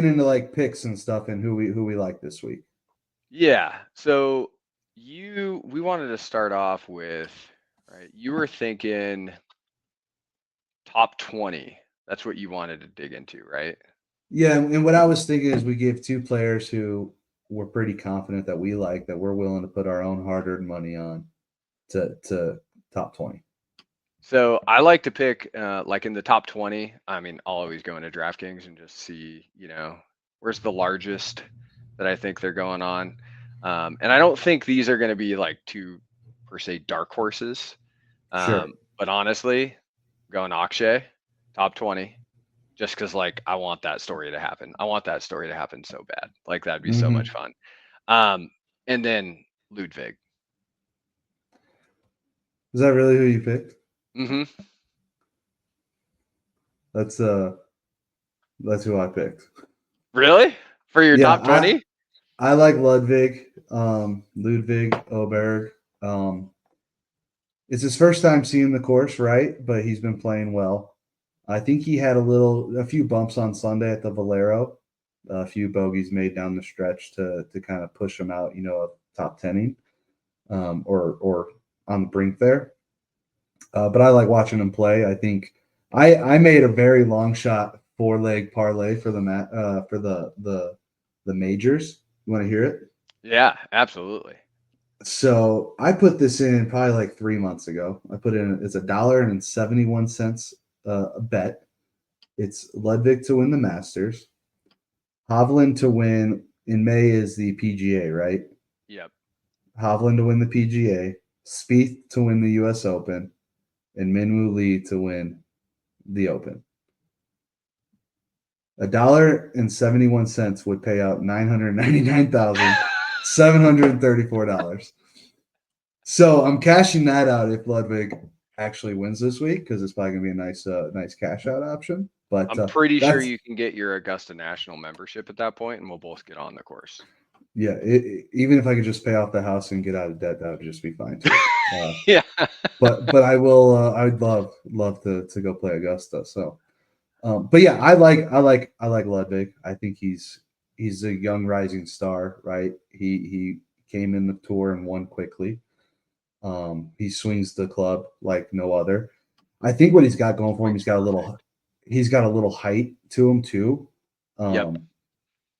get into like picks and stuff and who we like this week. Yeah. So we wanted to start off with, right? You were thinking top 20. That's what you wanted to dig into, right? Yeah, and what I was thinking is we give two players who we're pretty confident that we like that we're willing to put our own hard-earned money on to top 20. So I like to pick like in the top 20. I mean, I'll always go into DraftKings and just see, where's the largest that I think they're going on. And I don't think these are going to be like two per se dark horses. Sure. But honestly, going Akshay, top 20, just because like I want that story to happen. I want that story to happen so bad. Like that'd be so much Mm-hmm. fun. And then Ludwig. Is that really who you picked? Hmm. That's that's who I picked. Really? For your Yeah, top 20? I like Ludwig Oberg. It's his first time seeing the course, right? But he's been playing well. I think he had a few bumps on Sunday at the Valero, a few bogeys made down the stretch to kind of push him out, of top tenning, or on the brink there. But I like watching him play. I think I made a very long shot 4-leg parlay for the majors. You want to hear it? Yeah, absolutely. So I put this in probably like 3 months ago. I put in it's $1.71 a bet. It's Ludwig to win the Masters, Hovland to win in May is the PGA, right? Yep. Hovland to win the PGA, Spieth to win the U.S. Open, and Minwoo Lee to win the Open. $1.71 would pay out $999,734. So I'm cashing that out if Ludwig actually wins this week because it's probably gonna be a nice cash out option. But I'm pretty sure that's you can get your Augusta National membership at that point, and we'll both get on the course. yeah. Even if I could just pay off the house and get out of debt, that would just be fine too. Yeah. But I will. I'd love to go play Augusta. So, but yeah, I like Ludwig. I think he's a young rising star, right? He came in the tour and won quickly. He swings the club like no other. I think what he's got going for him, Swings perfect. he's got a little height to him too, Yep. um,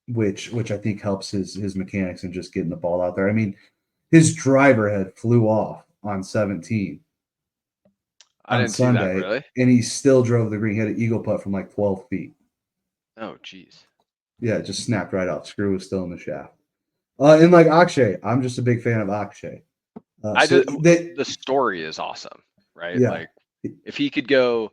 which I think helps his mechanics and just getting the ball out there. I mean, his driver head flew off on 17 I on didn't see that, Sunday, really. and he still drove the green. He had an eagle putt from like 12 feet. Oh, geez. Yeah, it just snapped right off. Screw was still in the shaft. And like Akshay, I'm just a big fan of Akshay. I So just they, the story is awesome, right? yeah. Like if he could go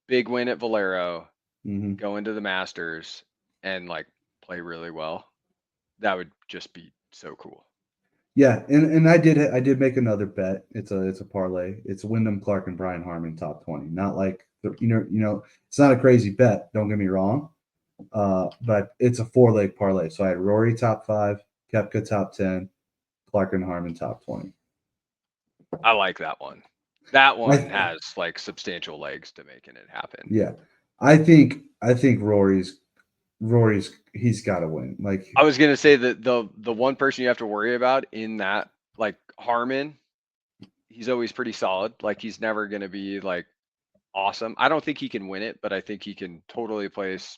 big win at Valero, Mm-hmm. go into the Masters, and like play really well, that would just be so cool. Yeah, and I did make another bet. It's a parlay. It's Wyndham Clark and Brian Harman top 20. Not like it's not a crazy bet. Don't get me wrong. But it's a 4-leg parlay. So I had Rory top 5, Kepka top 10, Clark and Harman top 20. I like that one. That one I has like substantial legs to making it happen. yeah, I think Rory's he's got to win. Like I was gonna say that the one person you have to worry about in that, like Harmon, he's always pretty solid. Like he's never gonna be like awesome. I don't think he can win it, but I think he can totally place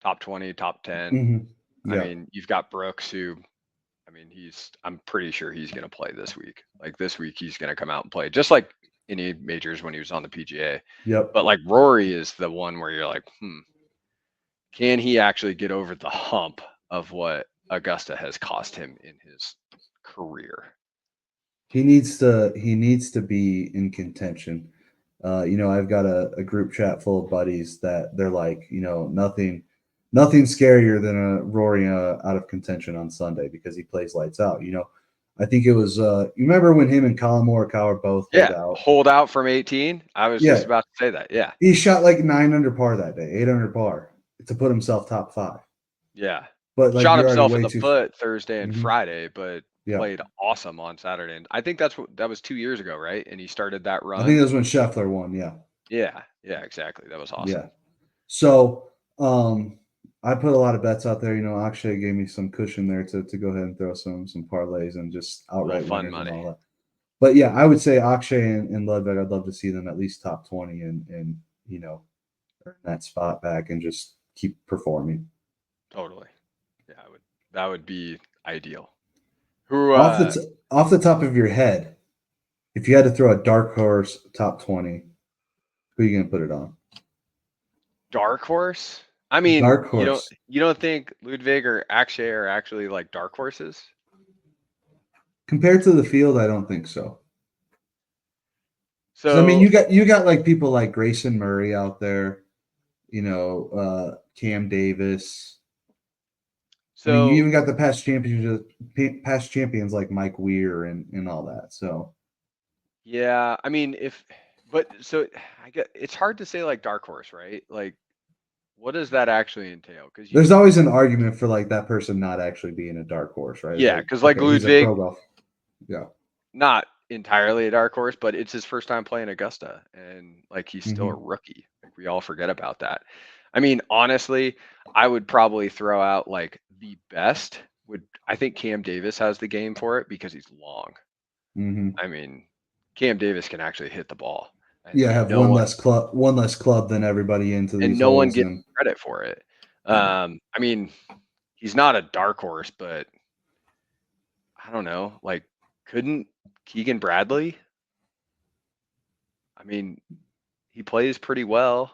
top 20, top 10. mhm, I yeah, mean, you've got Brooks who, I mean, I'm pretty sure he's gonna play this week. Like this week he's gonna come out and play just like any majors when he was on the PGA. yep. But like Rory is the one where you're like, can he actually get over the hump of what Augusta has cost him in his career? He needs to be in contention. I've got a group chat full of buddies that they're like, nothing scarier than a Rory out of contention on Sunday because he plays lights out. I think it was you remember when him and Colin Morikawa both hold Yeah, out? hold out from 18. I was Yeah, just about to say that. Yeah, he shot like 9 under par that day, 8 under par to put himself top 5. yeah. But like Shot you're already himself in way the too. foot Thursday and Mhm. Friday, but Yeah, played awesome on Saturday. And I think that was 2 years ago, right? And he started that I think run. that's when Scheffler won. Yeah, Yeah, yeah, exactly. That was yeah. awesome. So, um, I put a lot of bets out there. Akshay gave me some cushion there to go ahead and throw some parlays and just A little outright fun winners and money. all that. But yeah, I would say Akshay and Ludwig. I'd love to see them at least top 20 and earn that spot back and just keep performing. Totally. Yeah, that would be ideal. Who Off the top of your head, if you had to throw a dark horse top 20, who are you gonna put it on? dark horse? I mean, Dark horse. you don't think Ludwig or Akshay are actually like dark horses? Compared to the field, I don't think so. Because I mean, So you got like people like Grayson Murray out there, Cam Davis. I mean, you so even got the past champions like Mike Weir and all that. So yeah, I mean so I get it's hard to say like dark horse, right? Like what does that actually entail? Because there's always an argument for like that person not actually being a dark horse, right? It's yeah, like, because like okay, he's a pro Ludwig, golf. Yeah. not entirely a dark horse, but it's his first time playing Augusta, and like he's still a Mm-hmm. rookie. Like we all forget about that. I mean, honestly, I would probably throw out like the best would I think Cam Davis has the game for it because he's long. Mm-hmm. I mean, Cam Davis can actually hit the ball, Yeah, have one less club than everybody into and these no one holes, gets and credit for it. yeah, I mean, he's not a dark horse, but I don't know. Like, couldn't Keegan Bradley? I mean, he plays pretty well.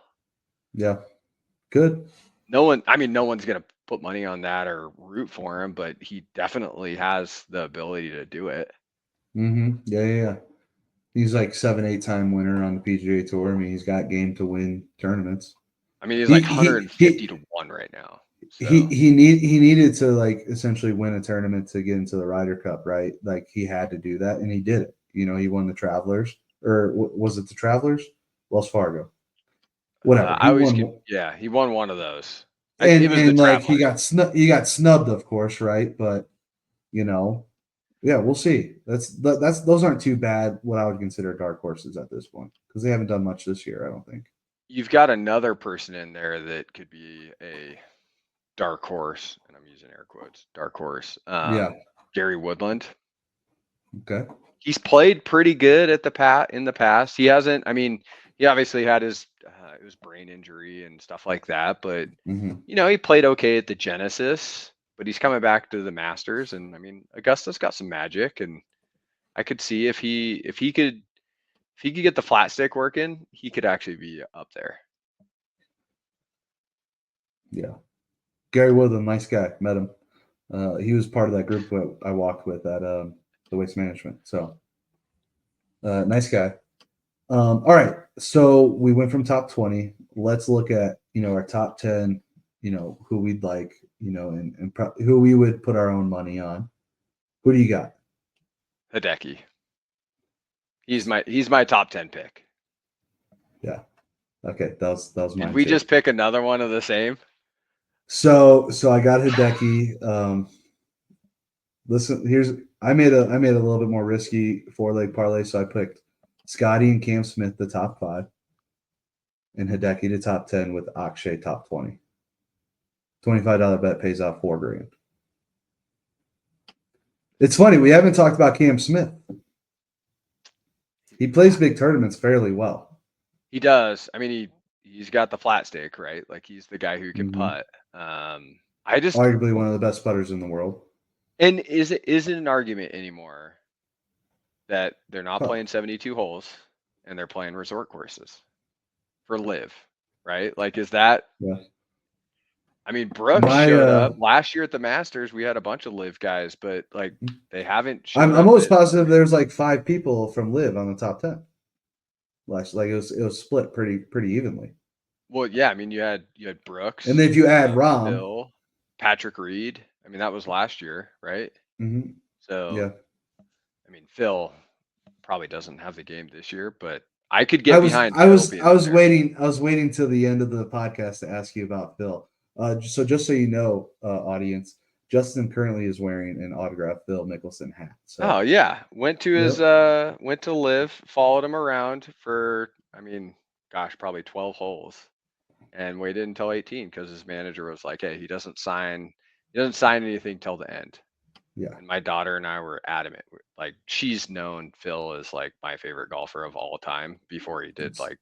yeah, good. No one's gonna put money on that or root for him, but he definitely has the ability to do it. Mm-hmm. Yeah. He's like 7, 8 time winner on the PGA Tour. I mean, he's got game to win tournaments. I mean, he's He like he 150 he to 1 right now. he So, he needed to like essentially win a tournament to get into the Ryder Cup, right? Like he had to do that, and he did it. He won the Travelers, or was it the Travelers? Wells Fargo, whatever. I He always won, can yeah, he won one of those. and It was the like Travelers. he got snubbed, of course, right? But you know, yeah, we'll see. That's those aren't too bad. What I would consider dark horses at this point because they haven't done much this year. I don't think. You've got another person in there that could be a dark horse, and I'm using air quotes, dark horse. Yeah. Gary Woodland. Okay. He's played pretty good at in the past. He hasn't. I mean, he obviously had his brain injury and stuff like that, but Mm-hmm. he played okay at the Genesis. But he's coming back to the Masters, and I mean, Augusta's got some magic, and I could see if he could get the flat stick working, he could actually be up there. Yeah. Gary Woodland, nice guy. Met him. He was part of that group that I walked with at the Waste Management. So nice guy. All right. So we went from top 20. Let's look at our top 10. Who we'd like. And who we would put our own money on. Who do you got? Hideki. He's my top 10 pick. Yeah. Okay. That was mine. Did we too. just pick another one of the same? So I got Hideki. Listen, I made a little bit more risky 4-leg parlay, so I picked Scotty and Cam Smith the top 5, and Hideki to top 10 with Akshay top 20. $25 bet pays off $4,000. It's funny, we haven't talked about Cam Smith. He plays big tournaments fairly well. He does. I mean, he's got the flat stick, right? Like he's the guy who can Mm-hmm. putt. I just Arguably one of the best putters in the world. and is it an argument anymore that they're not playing 72 holes and they're playing resort courses for live, right? Like is that? Yeah. I mean, Brooks showed up last year at the Masters. We had a bunch of live guys, but like they haven't showed up. I'm almost positive there's like 5 people from live on the top 10. Like it was split pretty evenly. Well, yeah, I mean you had Brooks, and then if you add Rahm, Phil, Patrick Reed. I mean that was last year, right? Mm-hmm. So yeah, I mean Phil probably doesn't have the game this year, but I could get behind Phil being I was there. waiting till the end of the podcast to ask you about Phil. Just so you know, audience, Justin currently is wearing an autographed Phil Mickelson hat. So. Oh yeah, went to live, followed him around for, I mean, gosh, probably 12 holes, and waited until 18 because his manager was like, "Hey, he doesn't sign anything till the end." Yeah. And my daughter and I were adamant. Like, she's known Phil as like my favorite golfer of all time before he did like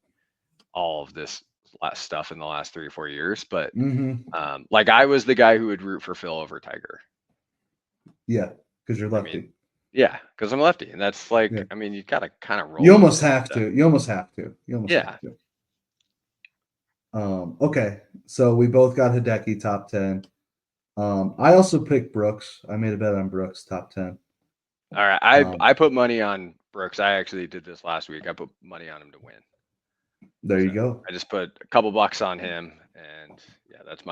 all of this last stuff in the last 3 or 4 years. But like, I was the guy who would root for Phil over Tiger. Yeah, because you're I lefty. mean, yeah, because I'm lefty, and that's like, Yeah. I mean, you gotta kind of roll. You almost with it, have so. to. You almost have to. You almost Yeah. have to. Okay, so we both got Hideki top 10. I also picked Brooks. I made a bet on Brooks top 10. All right. I put money on Brooks. I actually did this last week. I put money on him to win. There you So go. I just put a couple bucks on him, and yeah, that's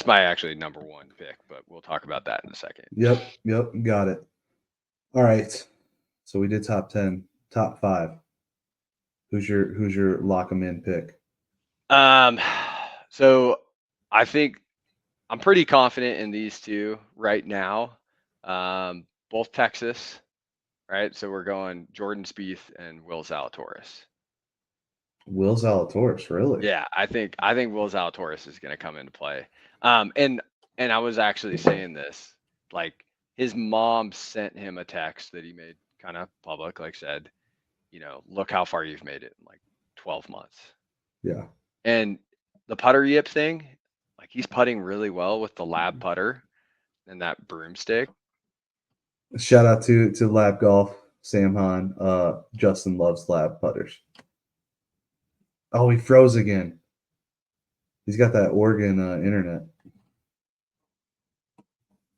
my actually number one pick. But we'll talk about that in a second. Yep, got it. All right. So we did top 10, top 5. Who's your lock 'em in pick? So I think I'm pretty confident in these two right now. Both Texas, right? So we're going Jordan Spieth and Will Zalatoris. Will Zalatoris, really? Yeah, I think Will Zalatoris is going to come into play. And I was actually saying this, like, his mom sent him a text that he made kind of public, like, said, look how far you've made it in like 12 months. Yeah. And the putter yip thing, like, he's putting really well with the lab putter and that broomstick. Shout out to Lab Golf, Sam Hahn. Justin loves lab putters. Oh, he froze again. He's got that Oregon internet.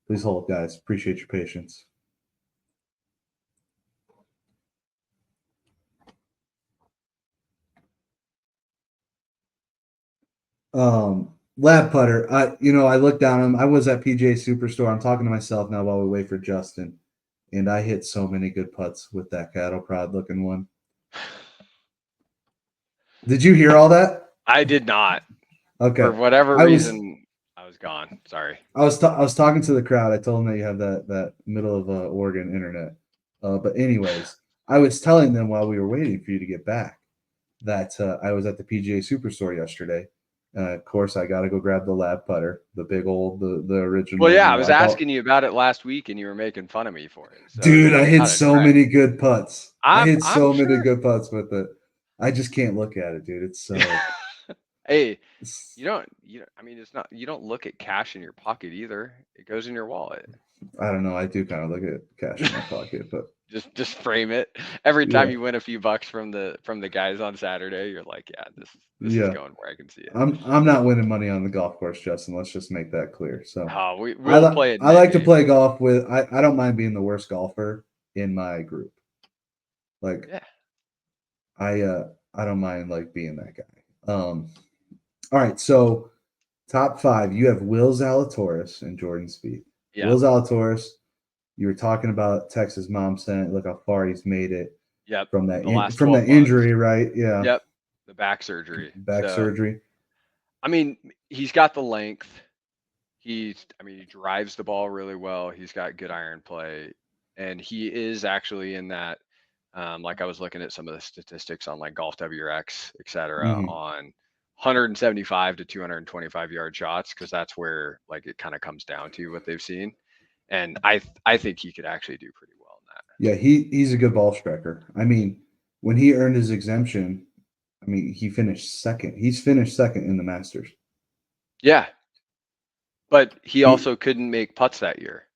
Please hold, guys. Appreciate your patience. Lab putter. I looked down him. I was at PGA Superstore. I'm talking to myself now while we wait for Justin, and I hit so many good putts with that cattle prod looking one. Did you hear all that? I did not. Okay. For whatever reason, I was gone. Sorry. I was talking to the crowd. I told them that you have that middle of Oregon internet. But anyways, I was telling them while we were waiting for you to get back that I was at the PGA Superstore yesterday. Of course, I got to go grab the lab putter, the big old, the original. Well, yeah, I was asking you about it last week, and you were making fun of me for it. So dude, I hit so many good putts. I hit so many good putts with it. I just can't look at it, dude. It's so. Hey, I mean, it's not. You don't look at cash in your pocket either. It goes in your wallet. I don't know. I do kind of look at cash in my pocket, but just frame it. Every time you win a few bucks from the guys on Saturday, you're like, yeah, this is going where I can see it. I'm not winning money on the golf course, Justin. Let's just make that clear. So we'll play it. I like to play golf with. I don't mind being the worst golfer in my group. Like, yeah. I don't mind like being that guy. All right, so top 5. You have Will Zalatoris and Jordan Spieth. Yeah. Will Zalatoris. You were talking about Texas mom sent. Look how far he's made it. Yep. From that injury, right? Yeah. Yep. The back surgery. Surgery. I mean, he's got the length. He drives the ball really well. He's got good iron play, and he is actually in that. Like, I was looking at some of the statistics on like Golf WRX, et cetera, on 175 to 225 yard shots, because that's where like it kind of comes down to what they've seen. And I think he could actually do pretty well in that. Yeah, he's a good ball striker. I mean, when he earned his exemption, I mean, he finished second. He's finished second in the Masters. Yeah. But he also couldn't make putts that year.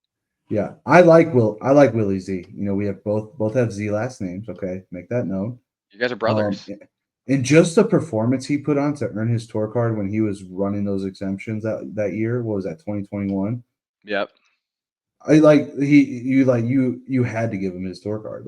Yeah, I like Willie Z. We have both have Z last names. Okay, make that known. You guys are brothers. And just the performance he put on to earn his tour card when he was running those exemptions that year. What was that, 2021? Yep. You had to give him his tour card.